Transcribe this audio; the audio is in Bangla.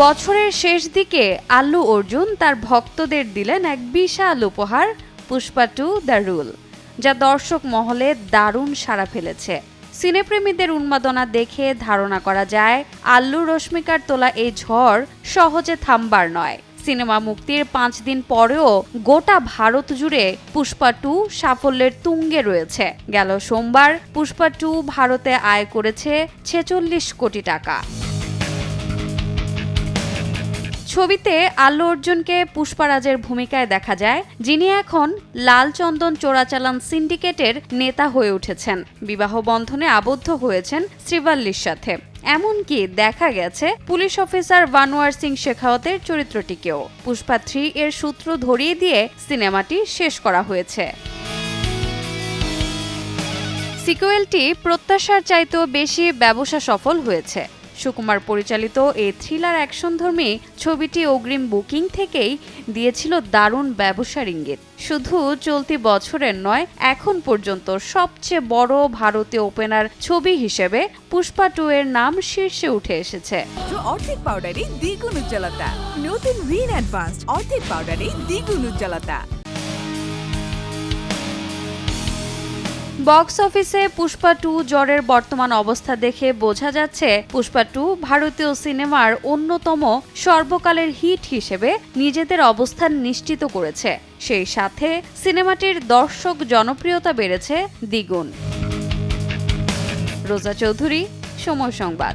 বছরের শেষ দিকে আল্লু অর্জুন তার ভক্তদের দিলেন এক বিশাল উপহার, পুষ্পা 2 দ্য রুল, যা দর্শক মহলে দারুণ সাড়া ফেলেছে। সিনেপ্রেমীদের উন্মাদনা দেখে ধারণা করা যায় আল্লু রশ্মিকার তোলা এই ঝড় সহজে থামবার নয়। সিনেমা মুক্তির 5 দিন পরেও গোটা ভারত জুড়ে পুষ্পা 2 সাফল্যের তুঙ্গে রয়েছে। গেল সোমবার পুষ্পা 2 ভারতে আয় করেছে 46 কোটি টাকা। ছবিতে আল্লু অর্জুনকে পুষ্পারাজের ভূমিকায় দেখা যায়, যিনি এখন লাল চন্দন চোরাচালান সিন্ডিকেটের নেতা হয়ে উঠেছেন। বিবাহ বন্ধনে আবদ্ধ হয়েছেন শ্রীবাল্লির সাথে। এমনকি দেখা গেছে পুলিশ অফিসার ভানওয়ার সিং শেখাওয়াতের চরিত্রটিকেও। পুষ্পা 3 এর সূত্র ধরিয়ে দিয়ে সিনেমাটি শেষ করা হয়েছে। সিকুয়েলটি প্রত্যাশার চাইতেও বেশি ব্যবসা সফল হয়েছে। সুকুমার পরিচালিত এই থ্রিলার অ্যাকশনধর্মী ছবিটি অগ্রিম বুকিং থেকেই দিয়েছিল দারুণ ব্যবসার ইঙ্গিত। শুধু চলতি বছরের নয়, এখন পর্যন্ত সবচেয়ে বড় ভারতীয় ওপেনার ছবি হিসেবে পুষ্পা 2 এর নাম শীর্ষে উঠে এসেছে। অর্ধেক পাউডারে দ্বিগুণ উজ্জ্বলতা, নতুন রিন অ্যাডভান্সড অর্ধেক পাউডারে দ্বিগুণ উজ্জ্বলতা। বক্স অফিসে পুষ্পা 2 জ্বরের বর্তমান অবস্থা দেখে বোঝা যাচ্ছে পুষ্পা 2 ভারতীয় সিনেমার অন্যতম সর্বকালের হিট হিসেবে নিজেদের অবস্থান নিশ্চিত করেছে। সেই সাথে সিনেমাটির দর্শক জনপ্রিয়তা বেড়েছে দ্বিগুণ। রোজা চৌধুরী, সময় সংবাদ।